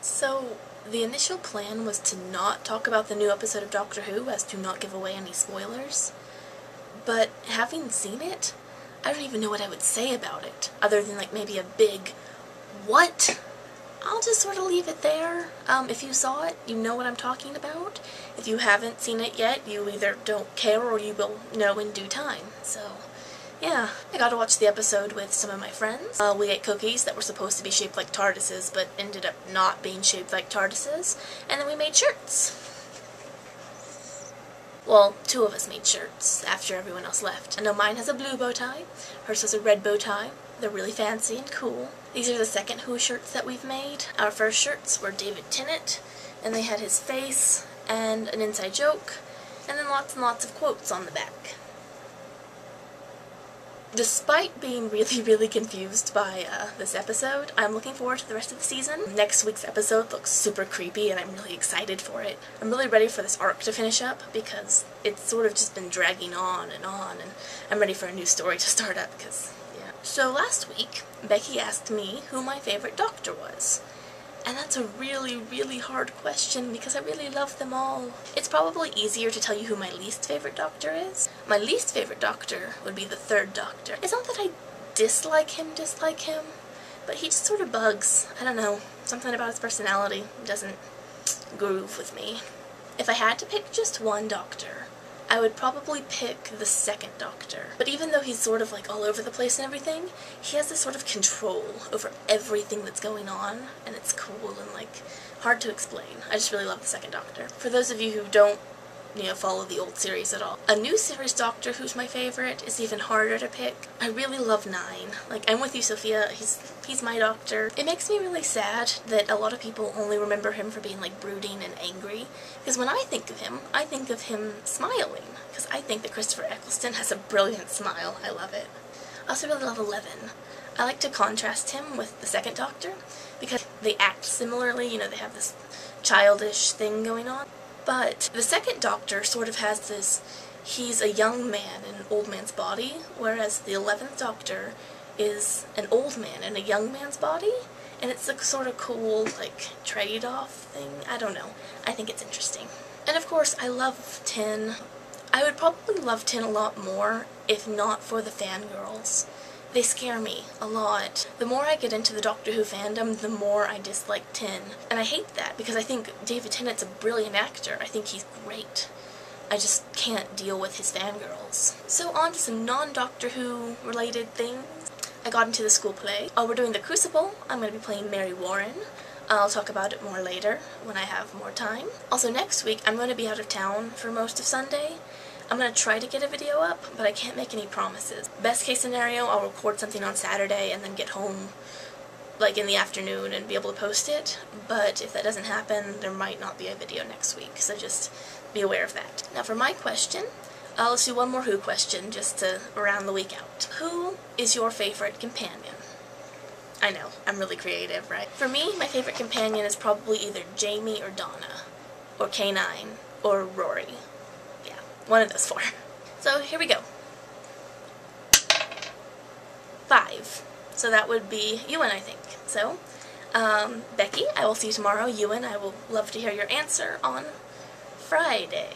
So, the initial plan was to not talk about the new episode of Doctor Who as to not give away any spoilers, but having seen it, I don't even know what I would say about it, other than like maybe a big, what? I'll just sort of leave it there. If you saw it, you know what I'm talking about. If you haven't seen it yet, you either don't care or you will know in due time. So, yeah. I got to watch the episode with some of my friends. We ate cookies that were supposed to be shaped like TARDISes, but ended up not being shaped like TARDISes. And then we made shirts. Well, two of us made shirts after everyone else left. I know mine has a blue bow tie. Hers has a red bow tie. They're really fancy and cool. These are the second Who shirts that we've made. Our first shirts were David Tennant, and they had his face and an inside joke, and then lots and lots of quotes on the back. Despite being really confused by this episode, I'm looking forward to the rest of the season. Next week's episode looks super creepy and I'm really excited for it. I'm really ready for this arc to finish up because it's sort of just been dragging on, and I'm ready for a new story to start up because, yeah. So last week, Becky asked me who my favorite Doctor was. And that's a really hard question because I really love them all. It's probably easier to tell you who my least favorite Doctor is. My least favorite Doctor would be the third Doctor. It's not that I dislike him, but he just sort of bugs. I don't know, something about his personality doesn't groove with me. If I had to pick just one Doctor, I would probably pick the second Doctor. But even though he's sort of like all over the place and everything, he has this sort of control over everything that's going on, and it's cool and like hard to explain. I just really love the second Doctor. For those of you who don't, follow the old series at all, a new series Doctor who's my favorite is even harder to pick. I really love 9. Like, I'm with you, Sophia. He's my Doctor. It makes me really sad that a lot of people only remember him for being like brooding and angry, because when I think of him smiling, because I think that Christopher Eccleston has a brilliant smile. I love it. I also really love 11. I like to contrast him with the second Doctor because they act similarly, they have this childish thing going on. But the second Doctor sort of has this, he's a young man in an old man's body, whereas the 11th Doctor is an old man in a young man's body, and it's a sort of cool, like, trade-off thing. I don't know. I think it's interesting. And of course, I love 10. I would probably love 10 a lot more if not for the fangirls. They scare me a lot. The more I get into the Doctor Who fandom, the more I dislike 10. And I hate that because I think David Tennant's a brilliant actor. I think he's great. I just can't deal with his fangirls. So on to some non-Doctor Who related things. I got into the school play. We're doing The Crucible. I'm going to be playing Mary Warren. I'll talk about it more later when I have more time. Also next week, I'm going to be out of town for most of Sunday. I'm going to try to get a video up, but I can't make any promises. Best case scenario, I'll record something on Saturday and then get home like in the afternoon and be able to post it. But if that doesn't happen, there might not be a video next week, so just be aware of that. Now for my question, let's do one more Who question just to round the week out. Who is your favorite companion? I know, I'm really creative, right? For me, my favorite companion is probably either Jamie or Donna, or K9, or Rory. One of those 4. So here we go. 5. So that would be Ewan, I think. So, Becky, I will see you tomorrow. Ewan, I will love to hear your answer on Friday.